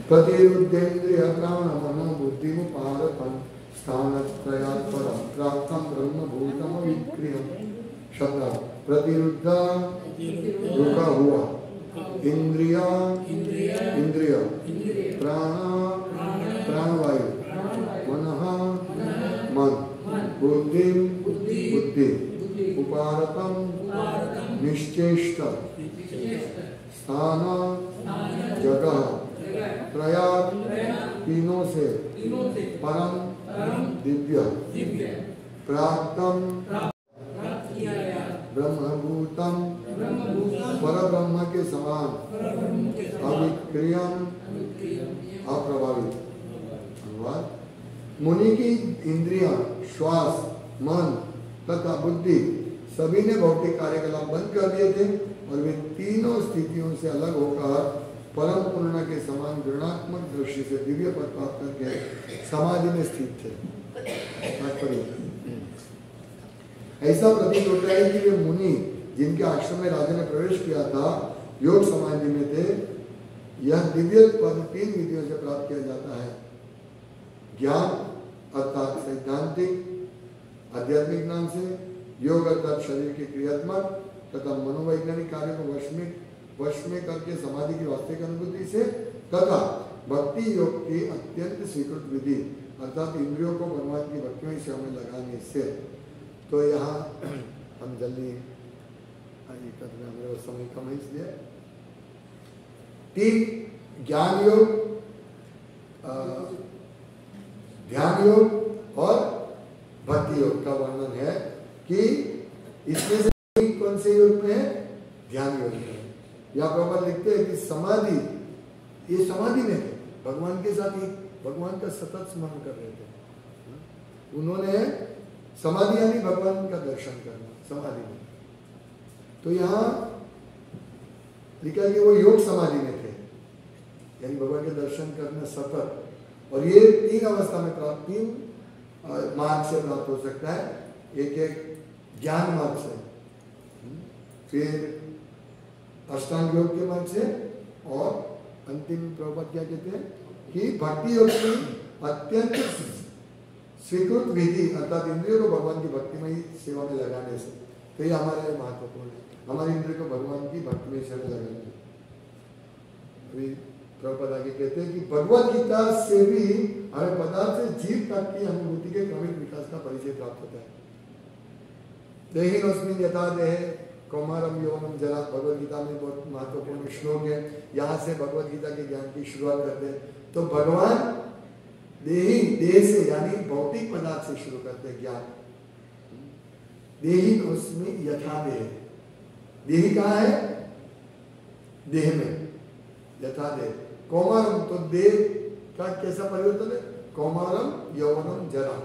प्रतिरुद्धेन्द्रिय प्राण मनो बुद्धि मुपारकम स्थानत्रयात् परं प्राप्तं ब्रह्मभूतम विक्रियम। शब्द प्रतिरुद्ध रुका हुआ, इंद्रिय इंद्रिय, प्राण प्राणवायु, मनः मन, बुद्धि बुद्धि, उपारकम निश्चेष्ट, स्थान जगह, त्रयात् तीनों से, परम दिव्य, प्राप्तम ब्रह्मभूतम परब्रह्म के समान, अविक्रियम अप्रभावित। मुनि की इंद्रियां, श्वास, मन तथा बुद्धि सभी ने भौतिक कार्यकलाप बंद कर दिए थे और वे तीनों स्थितियों से अलग होकर परम पूर्ण के समान गुणात्मक दृष्टि से दिव्य पद प्राप्त करके समाधि में स्थित थे। ऐसा प्रतीत होता है कि वे मुनि जिनके आश्रम में राजा ने प्रवेश किया था योग समाधि में थे। यह दिव्य पद 3 विधियों से प्राप्त किया जाता है। ज्ञान अर्थात सैद्धांतिक आध्यात्मिक ज्ञान से, योग अर्थात शरीर के क्रियात्मक तथा मनोवैज्ञानिक कार्य को वश में करके समाधि की वास्तविक अनुभूति से, तथा भक्ति योग की अत्यंत स्वीकृत विधि अर्थात इंद्रियों को भगवान की भक्तियों की सेवा में लगाने से। तो यहाँ हम जल्दी मेरे समय कम है इसलिए 3 ज्ञान योग, ध्यान योग और भक्ति योग का वर्णन है कि इसमें से कौन से योग में है? ध्यान योग में। यहाँ प्रभुपाद लिखते हैं कि समाधि, ये समाधि में थे, भगवान के साथ ही भगवान का सतत स्मरण कर रहे थे। उन्होंने समाधि यानी भगवान का दर्शन करना समाधि में। तो यहाँ लिखा कि वो योग समाधि में थे, यानी भगवान के दर्शन करना सतत। और ये 3 अवस्था में प्राप्त, 3 मार्ग से प्राप्त हो सकता है। एक ज्ञान मार्ग से, फिर अष्टांग योग के मार्ग से, और अंतिम प्रभुपाद क्या कहते हैं कि भक्ति योग की अत्यंत स्वीकृत विधि अर्थात इंद्रियों को भगवान की भक्तिमय सेवा में लगाने से। तो ये हमारे लिए महत्वपूर्ण है, हमारे इंद्रिय को भगवान की भक्तिमय सेवा में लगाने। अभी प्रभुपाद आगे कहते हैं कि भगवद गीता से भी हमें पदार्थ से जीव तक की अनुभूति के क्रमिक विकास का परिचय प्राप्त होता है। देहिनोस्मिन् यथा देहे कौमारम यौवनम जरा, भगवद गीता में बहुत महत्वपूर्ण श्लोक है। यहाँ से भगवद गीता के ज्ञान की शुरुआत करते हैं। तो भगवान देह से यानी भौतिक पदार्थ से शुरू करते हैं ज्ञान। देहिनोस्मिन् यथा देहे, देही कहाँ है? देह में, यथा देह। कौमारम तो देह का कैसा परिवर्तन है? कौमारम यौवनम जरा।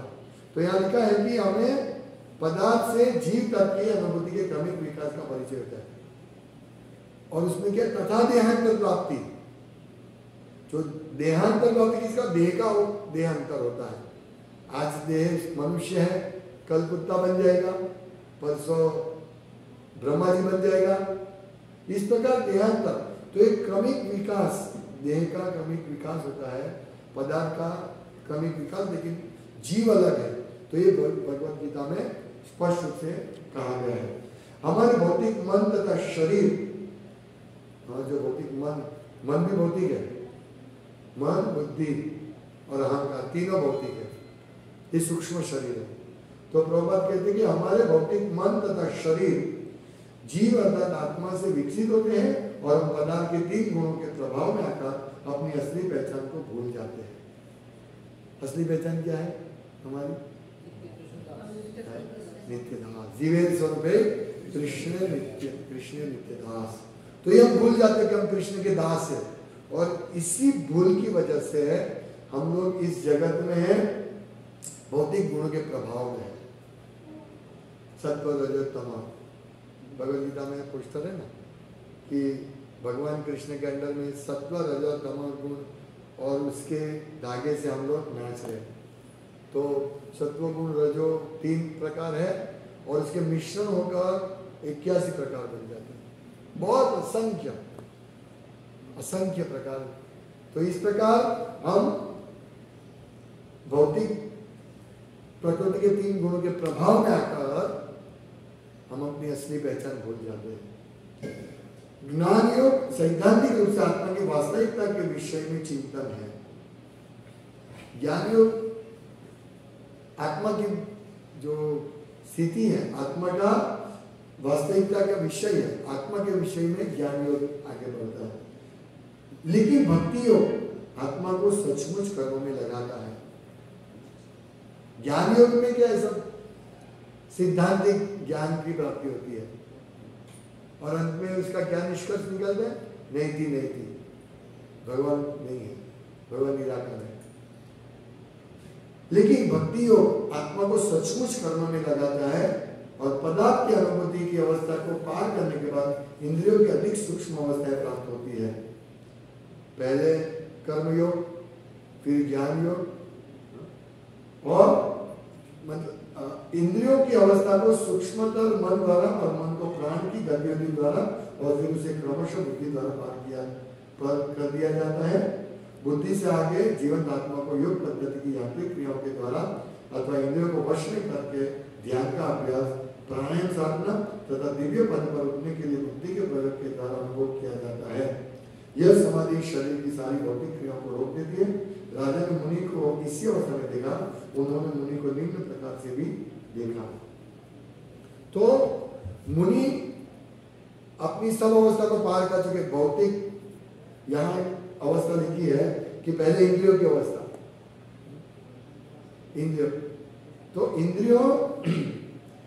तो यहाँ लिखा है कि हमें पदार्थ से जीव तक की अनुभूति के क्रमिक विकास का परिचय होता है। और उसमें क्या? तथा देहांतर प्राप्ति। जो देहांतर प्राप्ति किसका? देह का देहांतर होता है। आज देह मनुष्य है, कल कुत्ता बन जाएगा, परसों ब्रह्मा जी बन जाएगा। इस प्रकार देहांतर। तो एक क्रमिक विकास, देह का क्रमिक विकास होता है, पदार्थ का क्रमिक विकास, लेकिन जीव अलग है। तो ये भगवद गीता में स्पष्ट रूप से कहा गया है। हमारे भौतिक मन तथा शरीर, जो भौतिक मन भी भौतिक है, मन, बुद्धि और अहंकार तीनों भौतिक है, ये सूक्ष्म शरीर है। तो प्रभुपाद कहते हैं कि हमारे भौतिक मन तथा शरीर जीव अर्थात आत्मा से विकसित होते हैं और हम पदार्थ के 3 गुणों के प्रभाव में आकर अपनी असली पहचान को भूल जाते हैं। असली पहचान क्या है हमारी? नित्य दास, जीवेर स्वरूपे कृष्ण नित्य दास। तो ये हम भूल जाते हैं कि हम कृष्ण के दास हैं, और इसी भूल की वजह से हम लोग इस जगत में हैं, भौतिक गुणों के प्रभाव में। सत्व रजो तम, भगवद गीता में पूछता है ना कि भगवान कृष्ण के अंडर में सत्व रजो तम गुण और उसके धागे से हम लोग नाच रहे। तो सत्व गुण रजो 3 प्रकार है और उसके मिश्रण होकर 81 प्रकार बन जाते हैं। बहुत असंख्य प्रकार। तो इस प्रकार हम भौतिक प्रकृति के 3 गुणों के प्रभाव में आकर हम अपनी असली पहचान भूल जाते हैं। ज्ञान योग सैद्धांतिक रूप से आत्मा की वास्तविकता के विषय में चिंतन है। ज्ञान योग आत्मा की जो स्थिति है, आत्मा का वास्तविकता का विषय है, आत्मा के विषय में ज्ञान योग आगे बढ़ता है। लेकिन भक्ति योग आत्मा को सचमुच कर्मों में लगाता है। ज्ञान योग में क्या है, सब सिद्धांतिक ज्ञान की प्राप्ति होती है और अंत में उसका क्या निष्कर्ष निकलता है, नहीं थी, भगवान नहीं है, भगवान निराकार है। लेकिन भक्ति योग आत्मा को सचमुच कर्म में लगाता है और पदार्थ की अनुभूति की अवस्था को पार करने के बाद इंद्रियों की अधिक सूक्ष्म अवस्थाएं प्राप्त होती है। पहले कर्म योग, फिर ज्ञान योग और मतलब इंद्रियों की अवस्था को सूक्ष्मतर मन द्वारा और मन को प्राण की गतिविधि द्वारा और फिर उसे क्रमशः बुद्धि द्वारा पार कर दिया जाता है। बुद्धि से आगे जीवन आत्मा को योग पद्धति की यांत्रिक क्रियाओं के द्वारा अथवा इंद्रियों को वश में करके ध्यान का अभ्यास, प्राणायाम साधना तथा दिव्य पद पर उठने के लिए बुद्धि के प्रयोग के द्वारा अनुभव किया जाता है। यह समाधि शरीर की सारी भौतिक क्रियाओं को रोक देती है। राजा ने मुनि को इसी अवस्था में देखा, उन्होंने मुनि को निम्न प्रकार से भी देखा। तो मुनि अपनी सब अवस्था को पार कर चुके। भौतिक यहाँ अवस्था लिखी है कि पहले इंद्रियों की अवस्था, इंद्रियों, तो इंद्रियों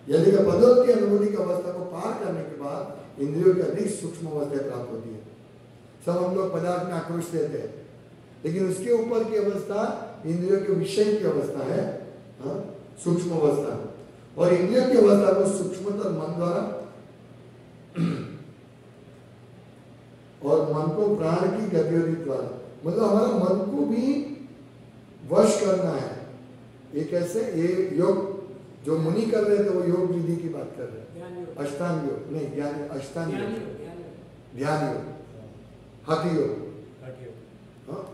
यदि पदों की अनुभूति की अवस्था को पार करने के बाद इंद्रियों की अधिक सूक्ष्म अवस्था प्राप्त होती है। सब हम लोग पदार्थ में आक्रोश देते हैं, लेकिन उसके ऊपर की अवस्था इंद्रियों के विषय की अवस्था है, सूक्ष्म अवस्था। और इंद्रियों की अवस्था को सूक्ष्मतर मन द्वारा और मन को प्राण की गतिविधि द्वारा, मतलब हमारा मन को भी वश करना है। ये कैसे? ये योग जो मुनि कर रहे थे वो योग विधि की बात कर रहे हैं, अष्टांग योग नहीं, ज्ञान अष्टांग योग, ध्यान योग, हठ योग।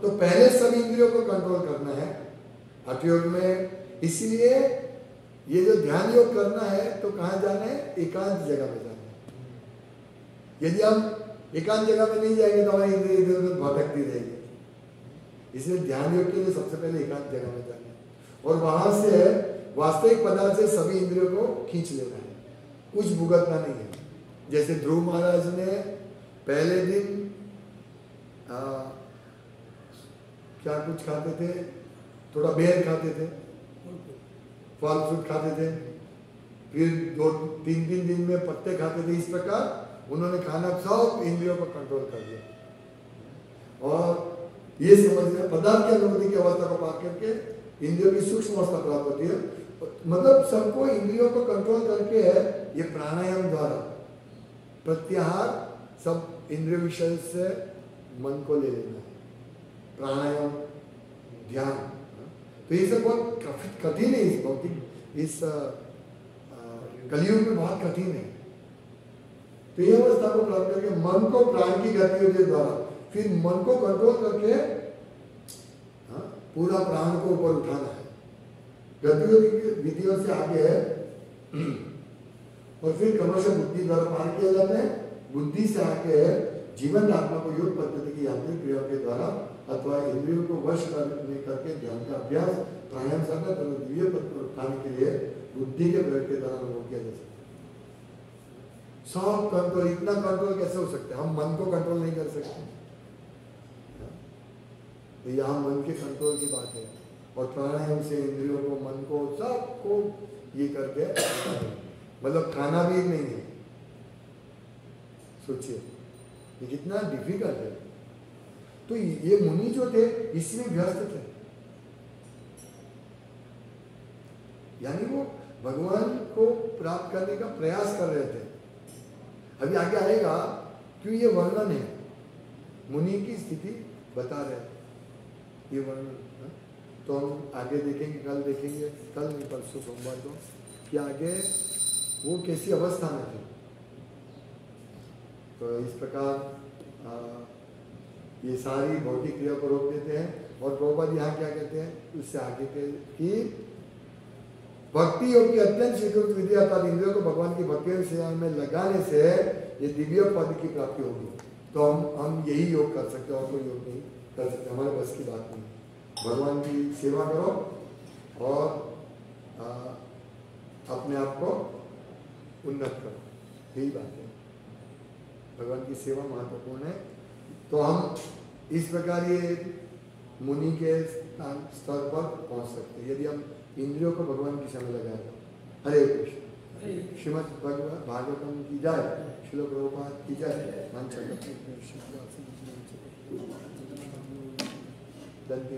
तो पहले सभी इंद्रियों को कंट्रोल करना है हठ योग में। इसलिए ये जो ध्यान योग करना है तो कहाँ जाना है? एकांत जगह में जाना है। यदि हम एकांत जगह में नहीं जाएंगे तो हमारी इंद्रिय इधर उधर भटकती रहेगी। इसलिए ध्यान योग के लिए सबसे पहले एकांत जगह में जाना है और वहां से वास्तविक पदार्थ से सभी इंद्रियों को खींच लेना है, कुछ भुगतना नहीं है। जैसे ध्रुव महाराज ने पहले दिन क्या कुछ खाते थे, थोड़ा बेर खाते थे, फल फ्रूट खाते थे, फिर 2-3 दिन में पत्ते खाते थे। इस प्रकार उन्होंने खाना सब इंद्रियों को कंट्रोल कर दिया और ये समझना पदार्थ की अनुभूति की अवस्था को पार करके इंद्रियों की सूक्ष्म अवस्था प्राप्त होती है। मतलब सबको इंद्रियों को कंट्रोल करके है ये प्राणायाम द्वारा प्रत्याहार, सब इंद्रिय विषय से मन को ले लेना है, प्राणायाम, ध्यान। तो ये सब बहुत कठिन है, इस भौतिक इस कलयुग में बहुत कठिन है। तो ये अवस्था को प्राप्त करके मन को प्राण की गतिविधि द्वारा फिर मन को कंट्रोल करके पूरा प्राण को ऊपर उठाना है। गतिविधि विधियों से आगे है और फिर क्रमशः बुद्धि द्वारा पार किया जाता है। बुद्धि से आगे है जीवन आत्मा को योग पद्धति की यांत्रिक क्रियाओं के द्वारा अथवा इंद्रियों को वश करने करके ध्यान का अभ्यास, प्राणायाम साधना तथा दिव्य पद को उठाने के लिए बुद्धि के प्रयोग के द्वारा अनुभव किया जा सकता है। सब कंट्रोल, इतना कंट्रोल कैसे हो सकता है? हम मन को कंट्रोल नहीं कर सकते। तो यहाँ मन के कंट्रोल की बात है और प्राणायाम से इंद्रियों को, मन को, सबको ये करके मतलब खाना भी नहीं है। सोचिए ये कितना डिफिकल्ट है। तो ये मुनि जो थे इसमें व्यस्त थे, यानी वो भगवान को प्राप्त करने का प्रयास कर रहे थे। अभी आगे आएगा क्यों ये वर्णन है, मुनि की स्थिति बता रहे हैं ये वर्णन। तो हम आगे देखेंगे, कल देखेंगे, कल नहीं परसों सोमवार को, कि आगे वो कैसी अवस्था में थे। तो इस प्रकार ये सारी भौतिक क्रिया को रोक देते हैं। और प्रभुपाद यहाँ क्या कहते हैं, उससे आगे कि भक्ति योग की अत्यंत स्वीकृत विधि अर्थात इंद्रियों को भगवान की भक्ति सेवा में लगाने से ये दिव्य पद की प्राप्ति होगी। तो हम यही योग कर सकते हैं और कोई योग नहीं कर सकते, हमारे बस की बात नहीं। भगवान की सेवा करो और अपने आप को उन्नत करो, यही बात है। भगवान की सेवा महत्वपूर्ण है। तो हम इस प्रकार ये मुनि के स्तर पर पहुंच सकते हैं यदि हम इंद्रियों को भगवान की सेवा लगाए तो। हरे कृष्ण। श्रीमद् भागवतम की जय, श्रील प्रभुपाद की जय। दंते